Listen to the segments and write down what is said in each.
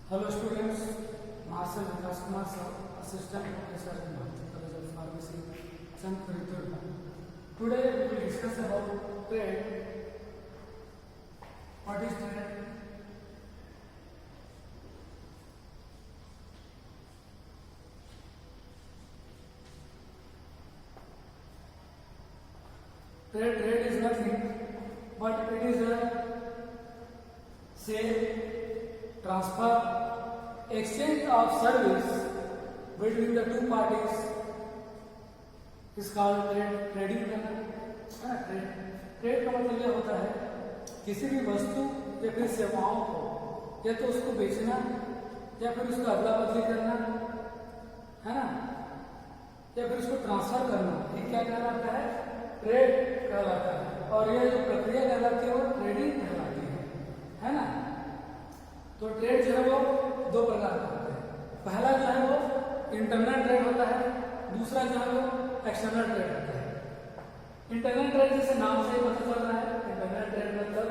Hello students, myself Vikas Kumar sir, Assistant Professor in Bharati College of Pharmacy, Chandrapur. Today we will discuss about trade. What is trade? Trade is nothing but it is a sale, transfer, exchange of service between the two parties is called trade. Trading करना trade का मतलब यह होता है किसी भी वस्तु या फिर सेवाओं को या तो उसको बेचना या फिर उसका अदला बदली करना है ना, या फिर उसको ट्रांसफर करना, ये क्या कहलाता है? ट्रेड कहलाता है। और यह जो प्रक्रिया कहलाती है वो ट्रेडिंग कहलाती है ना। तो ट्रेड जो है वो दो प्रकार का होता है। पहला जो है वो इंटरनल ट्रेड होता है, दूसरा जो है वो एक्सटर्नल ट्रेड होता है। इंटरनल ट्रेड जैसे नाम से ही पता चल रहा है, इंटरनल ट्रेड मतलब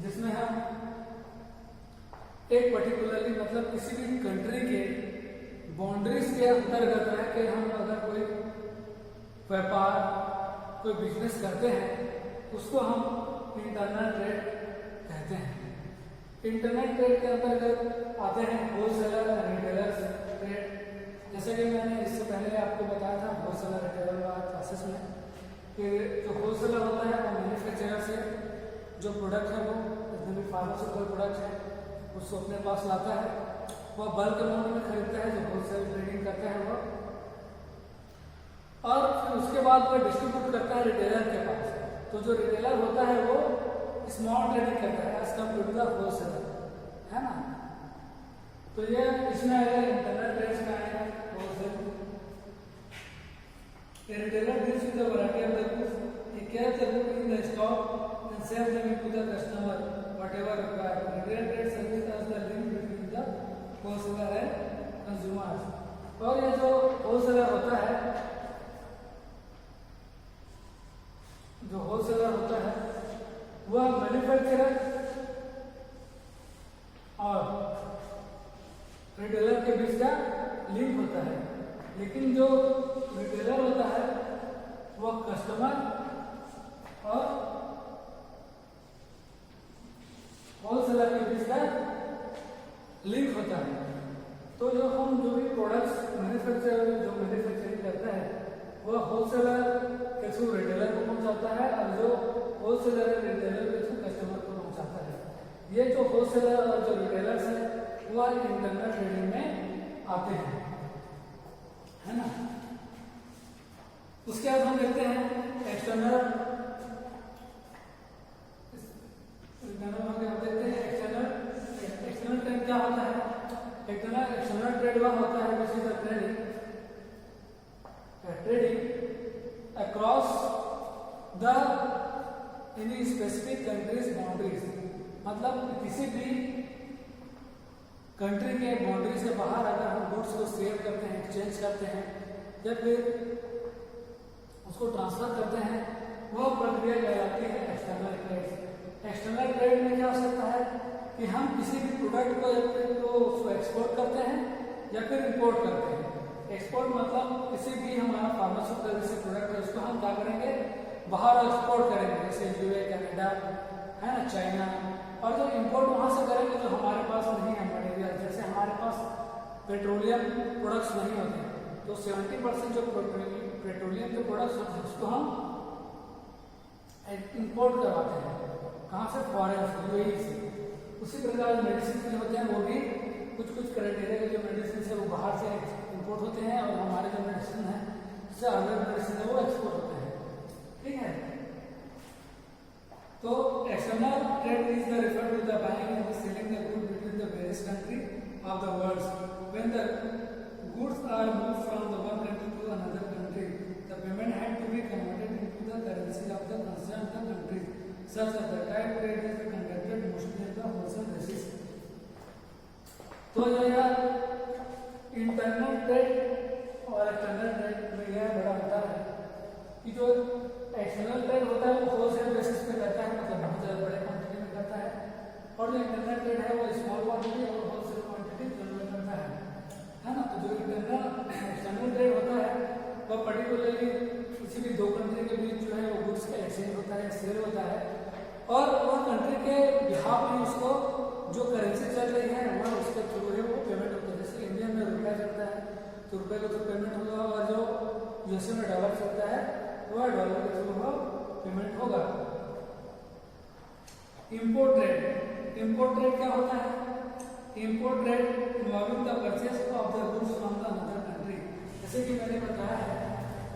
जिसमें हम एक पर्टिकुलरली मतलब किसी भी कंट्री के बाउंड्रीज के अंतर्गत रह के हम अगर कोई व्यापार कोई बिजनेस करते हैं उसको हम इंटरनल ट्रेड कहते हैं। इंटरनल ट्रेड के अंतर्गत आते हैं होलसेलर और रिटेलर्स ट्रेड। जैसे कि मैंने इससे पहले आपको बताया था होलसेलर रिटेलर वाला क्लासेस में कि जो होलसेलर होता है वो मैन्युफैक्चरर से जो प्रोडक्ट है वो जितने भी फार्मास्यूटिकल प्रोडक्ट है उसको अपने पास लाता है, वह बल्क अमाउंट में खरीदता है, जो होलसेल ट्रेडिंग करता है वो, और फिर उसके बाद वो डिस्ट्रीब्यूट करता है रिटेलर के पास। तो जो रिटेलर होता है वो स्मॉल ट्रेडिंग करता है as compared to the wholesaler, है ना। तो ये इसमें इंटरनल ट्रेड्स का है wholesale. A retailer deals with a variety of the goods. He carries the goods in the stock and sells them to the customer whatever required. Retail trade service as the link between the wholesaler and consumers. और ये जो wholesaler होता है वह manufacturer और retailer के बीच का link होता है। लेकिन जो रिटेलर होता है वह कस्टमर और होलसेलर के बीच का लिंक होता है। तो जो भी प्रोडक्ट्स मैन्युफैक्चरिंग करता है वह होलसेलर के थ्रू रिटेलर को पहुंचाता है और जो होलसेलर है रिटेलर के थ्रू कस्टमर को पहुंचाता है। ये जो होलसेलर और जो रिटेलर्स है वह इंटरनल ट्रेडिंग में आते हैं, है ना। उसके बाद हम देखते हैं एक्सटर्नल ट्रेड क्या होता है। एक्सटर्नल ट्रेड वह होता है which is trading across the any specific countries boundaries. मतलब किसी भी कंट्री के बाउंड्री से बाहर अगर हम गुड्स को सेल करते हैं, एक्सचेंज करते हैं या फिर उसको ट्रांसफर करते हैं, वह प्रक्रिया कहलाती है एक्सटर्नल ट्रेड। एक्सटर्नल ट्रेड में क्या हो सकता है कि हम किसी भी प्रोडक्ट को या फिर तो उसको एक्सपोर्ट करते हैं या फिर इंपोर्ट करते हैं। एक्सपोर्ट मतलब किसी भी हमारा फार्मास्यूटिकल जैसे प्रोडक्ट है उसको हम क्या करेंगे, बाहर एक्सपोर्ट करेंगे, जैसे यूए, कनाडा, है ना, चाइना। और जो इंपोर्ट वहां से करेंगे जो हमारे पास नहीं है मटेरियल, जैसे हमारे पास पेट्रोलियम प्रोडक्ट्स नहीं होते तो 70% जो पेट्रोलियम के प्रोडक्ट्स होते हैं उसको हम इंपोर्ट करवाते हैं। कहाँ से? फॉरेन से, यूएई से। उसी प्रकार मेडिसिन जो होते हैं वो भी कुछ क्राइटेरिया के जो मेडिसिन है वो बाहर से इंपोर्ट होते हैं और हमारे जो मेडिसिन है उससे अदर मेडिसिन है वो एक्सपोर्ट होते हैं, ठीक है। तो external trade is the refer to the buying and selling the good between the various country of the world. When the goods are moved from the one country to another country the payment had to be converted into the currency of the concerned country such that the type trade is conducted mostly on the wholesale basis. तो यह internal trade और external trade में यह बड़ा अंतर है कि जो एक्सटर्नल ट्रेड होता है वो होलसेल बेसिस पे करता है, मतलब बहुत ज़्यादा बड़े क्वांटिटी में करता है, और जो इंटरनल ट्रेड है वो स्मॉल क्वांटिटी और होलसेल और वह कंट्री के बिहाफ में उसको जो करेंसी चल रही है वह उसके थ्रू है वो पेमेंट होता है। जैसे इंडिया में रुपया चलता है तो रुपये के थ्रू पेमेंट होगा, और जो यूएसए में डॉलर चलता है वह डॉलर के थ्रू वो पेमेंट होगा। इंपोर्ट ट्रेड, इंपोर्ट ट्रेड क्या होता है? Import trade involving the purchase of the goods from the another country. जैसे कि मैंने बताया है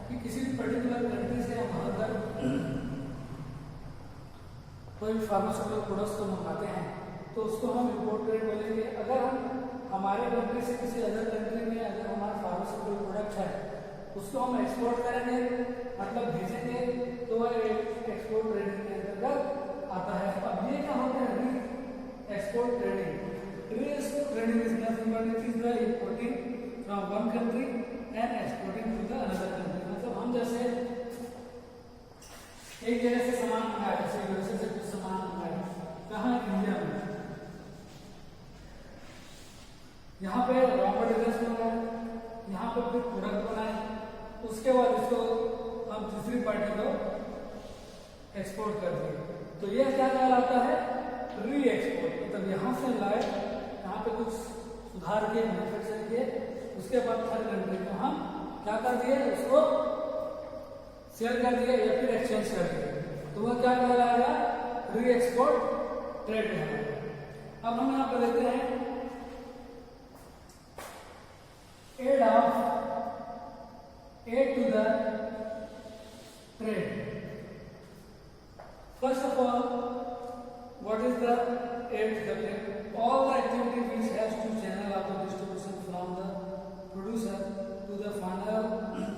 कि किसी भी पर्टिकुलर कंट्री से हम अगर कोई फार्मास्यूटिकल प्रोडक्ट्स को मंगाते हैं तो उसको हम इंपोर्ट ट्रेड बोलेंगे। अगर हम हमारे कंट्री से किसी अदर कंट्री में अगर हमारा फार्मास्यूटिकल प्रोडक्ट है उसको हम एक्सपोर्ट करेंगे, मतलब भेजेंगे, तो वह एक्सपोर्ट ट्रेडिंग के अंतर्गत आता है। अब ये क्या होता है? Re export trading. Re export trading is nothing but it is the importing from one country and exporting to the another country. मतलब हम जैसे एक जगह से सामान मंगाया, जैसे यूएसए से कुछ सामान मंगाया, कहाँ? इंडिया में। यहाँ पे रॉ मटेरियल्स मंगाए, यहाँ पे फिर प्रोडक्ट बनाए, उसके बाद इसको हम दूसरी पार्टी को एक्सपोर्ट कर दिए, तो यह क्या कहलाता है? Re export. मतलब यहाँ से लाए, यहाँ पे कुछ सुधार के मैन्युफैक्चर किए, उसके बाद थर्ड कंट्री को हम क्या कर दिए? उसको सेल कर दिए या फिर एक्सचेंज कर दिए, तो वह क्या कहलाएगा? री एक्सपोर्ट ट्रेड कहलाएगा। अब हम यहाँ पर देखते हैं aid to the trade. First of all, what is the aid to the trade? All the activity which has to channel of the distribution from the producer to the final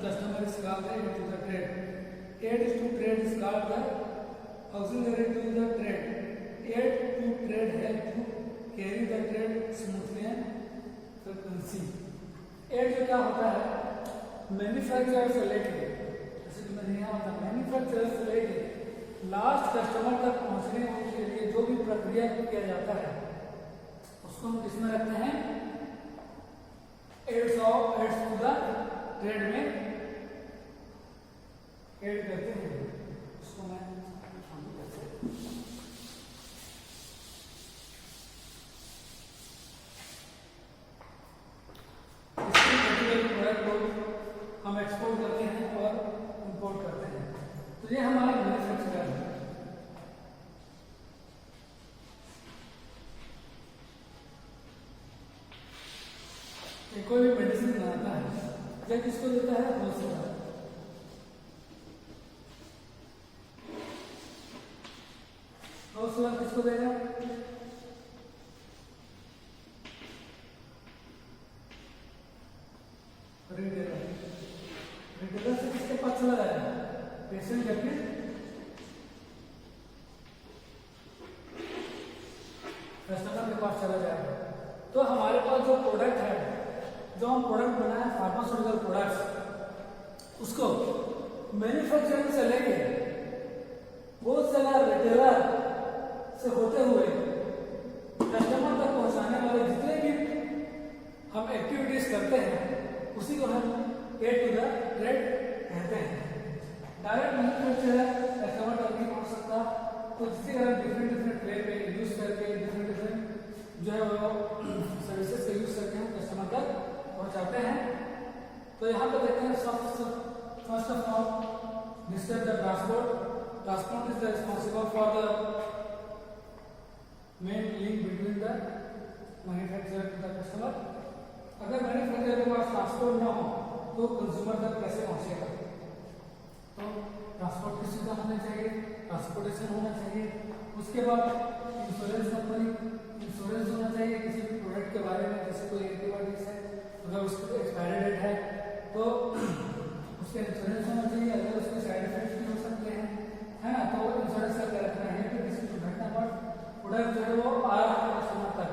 customer is called the aid to the trade. Aid to trade is called the auxiliary to the trade. Aid to trade help to carry the trade smoothly and frequency. Aid जो क्या होता है? Manufacturer से लेके, जैसे कि मैंने यहाँ बताया, मैन्युफैक्चरर से लेके लास्ट कस्टमर तक पहुंचने के लिए जो भी प्रक्रिया किया जाता है उसको हम किसमें रखते हैं? एड्स टू द ट्रेड में एड करते हैं। उसको मैं प्रोडक्ट को हम एक्सपोर्ट करते हैं और इंपोर्ट करते हैं, तो ये हमारा मैन्युफैक्चरर है। कोई भी मेडिसिन बनाता है, जब किसको देता है? होलसेलर। होलसेलर किसको देगा? रिटेलर। रिटेलर से किसके पास चला जाएगा? पेशेंट या फिर कस्टमर के पास चला जाएगा। तो हमारे पास जो प्रोडक्ट है, जो हम प्रोडक्ट बनाए फार्मास्यूटिकल प्रोडक्ट्स, उसको मैन्युफैक्चरिंग से लेके होलसेलर रिटेलर से होते हुए कस्टमर तक पहुंचाने वाले जितने भी हम एक्टिविटीज करते हैं उसी को हम एड टू द ट्रेड कहते हैं। डायरेक्ट मैन्युफैक्चरर कस्टमर तक नहीं पहुंच सकता, तो जिससे हम डिफरेंट वे पे यूज करके डिफरेंट जो है वो सर्विसेज का यूज करके हम कस्टमर तक पहुंचाते हैं। तो यहाँ पे देखते हैं first of all discuss the transport. Transport is the responsible for the main link between the manufacturer to the customer. अगर मैन्युफैक्चरर के पास ट्रांसपोर्ट ना हो तो कंज्यूमर तक कैसे पहुंचेगा? तो ट्रांसपोर्ट की सुविधा होनी चाहिए, ट्रांसपोर्टेशन होना चाहिए। उसके बाद इंश्योरेंस कंपनी, इंश्योरेंस होना चाहिए किसी भी प्रोडक्ट के बारे में। जैसे कोई एंटीबायोटिक्स है, अगर उसकी एक्सपायरी डेट है तो उसका इंश्योरेंस होना चाहिए। अगर उसके साइड इफेक्ट्स भी हो सकते हैं, है ना, तो इंश्योरेंस करके रखना है कि किसी दुर्घटना पर प्रोडक्ट जो है वो आ रहा है कस्टमर तक,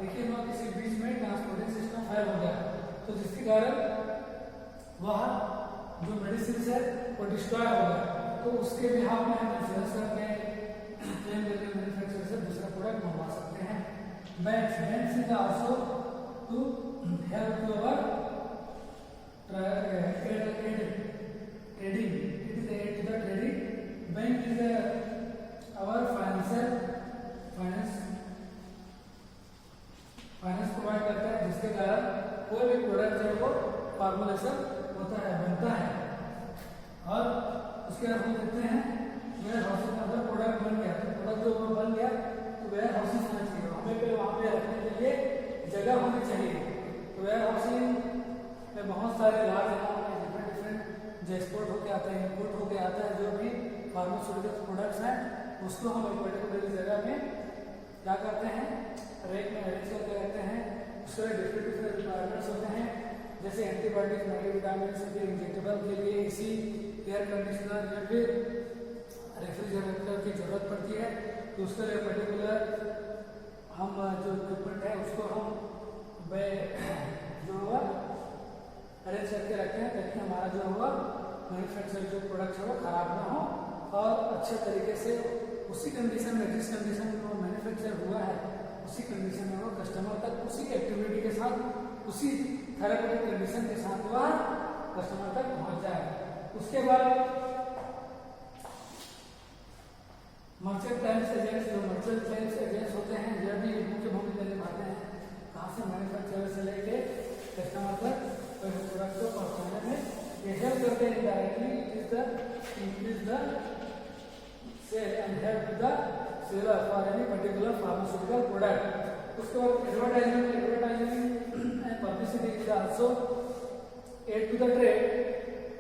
लेकिन वह किसी बीच में ट्रांसपोर्टिंग सिस्टम फेल हो गया, तो जिसके कारण वह जो मेडिसिन है वो डिस्ट्रॉय हो गया, तो उसके बिहाफ में हम इंश्योरेंस करके क्लेम करके मैन्युफैक्चरर से दूसरा प्रोडक्ट मंगवा सकते हैं। Banks is also to help to our trading. It is aid to the trading. Bank is our financial pharmaceutical products हैं उसको हम एक पर्टिकुलर जगह में क्या करते हैं, रैक में अरेंज करके रखते हैं। उसके डिफरेंट डिफरेंट रिक्वायरमेंट्स होते हैं, जैसे एंटीबायोटिक, मल्टीविटामिन के इंजेक्टेबल के लिए एसी, एयर कंडीशनर या फिर रेफ्रिजरेटर की जरूरत पड़ती है, तो उसके लिए पर्टिकुलर हम जो इक्विपमेंट है उसको हम जो हुआ अरेंज करके रखते हैं ताकि हमारा जो हुआ मैन्युफैक्चर जो प्रोडक्ट है वो खराब ना हो और अच्छे तरीके से उसी कंडीशन में, जिस कंडीशन में वो मैन्युफैक्चर हुआ है उसी कंडीशन में वो कस्टमर तक उसी एक्टिविटी के साथ, उसी थेरेपेटिक कंडीशन के साथ वह कस्टमर तक पहुंच जाए। उसके बाद मर्चेंट क्लेम्स एजेंट्स, जो मर्चेंट क्लेम्स एजेंट्स होते हैं यह भी मुख्य भूमिका निभाते हैं, कहाँ से मैन्युफैक्चरर से लेके कस्टमर तक प्रोडक्ट को पहुंचाने में ये हेल्प करते हैं। Directly it is the increase the sale and help the seller for any particular pharmaceutical product. उसके बाद advertising and publicity is also aid to the trade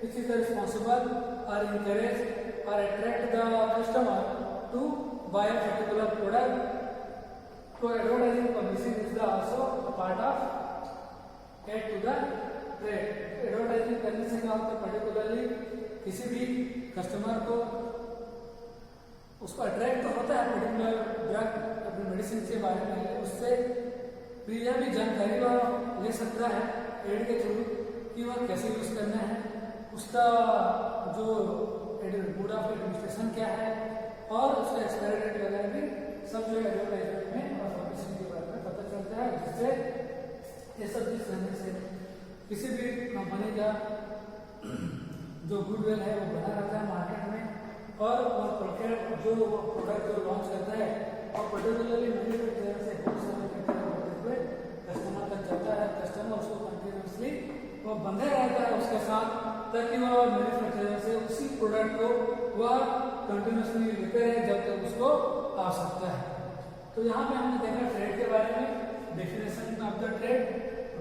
which is responsible or encourage or attract the customer to buy a particular product. So advertising publicity is also a part of add to the trade. Advertising करने से क्या होता है, particularly किसी भी customer को उसको attract तो होता है पर्टिकुलर ड्रग अपनी मेडिसिन के बारे में, उससे यह भी जानकारी वह ले सकता है एड के थ्रू कि वह कैसे यूज करना है, उसका जो मोड ऑफ एडमिनिस्ट्रेशन क्या है और उसका एक्सपायरी डेट वगैरह भी सब जो एडवर्टाइजमेंट में और पब्लिसिटी के बारे में पता चलता है, जिससे ये सब चीज करने से किसी भी कंपनी का जो गुडविल है वो बना रहता है मार्केट में और जो प्रोडक्ट जो लॉन्च करता है और पर्टिकुलरली मैन्युफैक्चरर से होलसेल कस्टमर तक जाता है, कस्टमर उसको कंटिन्यूसली वो बंधे रहता है उसके साथ ताकि वह मैन्युफैक्चरर से उसी प्रोडक्ट को वह कंटिन्यूसली लेते रहे जब तक उसको आवश्यकता है। तो यहाँ पे हमने देखा ट्रेड के बारे में, definition of the trade.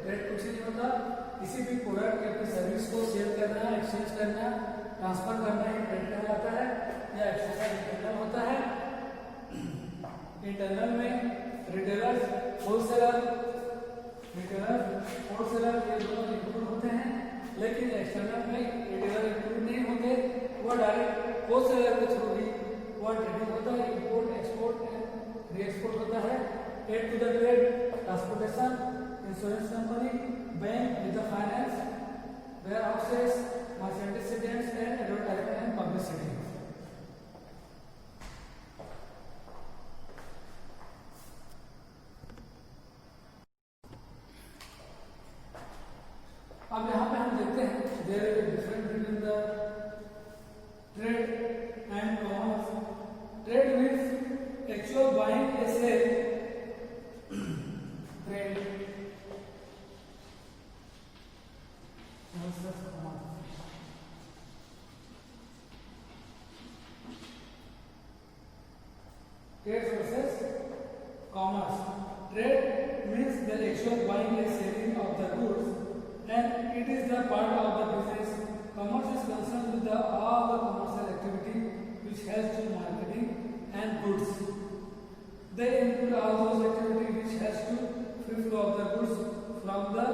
Trade कुछ नहीं होता, किसी भी प्रोडक्ट या फिर सर्विस को सेल करना, एक्सचेंज करना, ट्रांसफर करना ही ट्रेड कहलाता है। या एक्सटर्नल इंटरनल होता है। इंटरनल में रिटेलर्स, होलसेलर ये दोनों इंक्लूड होते हैं, लेकिन एक्सटर्नल में रिटेलर इंक्लूड नहीं होते, वो डायरेक्ट होलसेलर के थ्रू ही वो ट्रेडिंग होता है, इंपोर्ट एक्सपोर्ट एंड री-एक्सपोर्ट होता है। Aid to the trade, transportation, insurance company, bank with the finance, warehouses, merchandise agents and advertisement and publicity. अब यहाँ पे हम देखते हैं there is a difference between the trade and commerce. Trade means actual buying a sale, trade versus commerce. Trade means the actual buying and selling of the goods and it is the part of the business. Commerce is concerned with all the commercial activity which has to marketing and goods. They include all those activities which has to free flow of the goods from the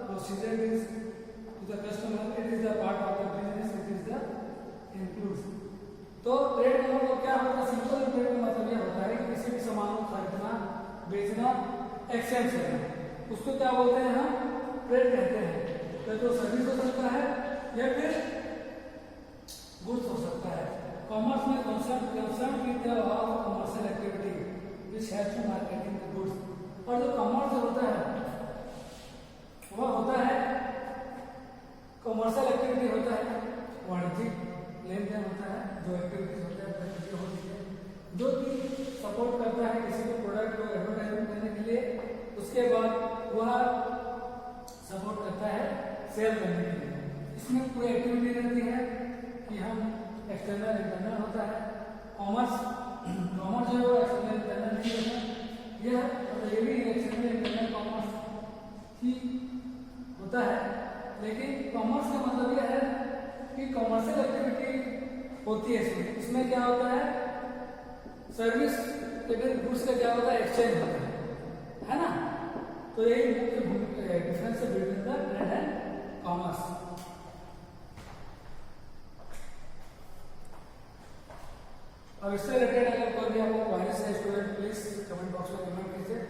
procedure to the customer. It is the part of the business. It is the includes. तो trade का मतलब क्या होता है? Simple trade का मतलब यह होता है कि किसी भी सामान को खरीदना, बेचना, एक्सचेंज करना, उसको क्या बोलते हैं हम? ट्रेड कहते हैं। तो जो सर्विस हो सकता है या फिर गुड्स हो सकता है। कॉमर्स में concern with all commercial activity which has to marketing the goods. और जो कॉमर्स होता है वह होता है कमर्शियल एक्टिविटी होता है, वाणिज्यिक लेन देन होता है, जो एक्टिविटीज होता है होती है जो कि सपोर्ट करता है किसी भी प्रोडक्ट को एडवर्टाइजमेंट करने के लिए, उसके बाद वह सपोर्ट करता है सेल करने के लिए। इसमें पूरी एक्टिविटी रहती है कि हम एक्सटर्नल इंटरनल होता है। कॉमर्स जो है एक्सटर्नल इंटरनल नहीं होता, यह मतलब ये भी एक्सटर्नल इंटरनल कॉमर्स ही होता है। लेकिन कॉमर्स का मतलब यह है कि कॉमर्शियल एक्टिविटी होती है इसमें क्या होता है, सर्विस गुड्स का क्या होता है, एक्सचेंज होता है ना। तो यही मुख्य डिफरेंस है between the trade and commerce. अब इससे रिलेटेड अगर कोई भी आपको क्वेरीज है स्टूडेंट, प्लीज कमेंट बॉक्स में कमेंट कीजिए।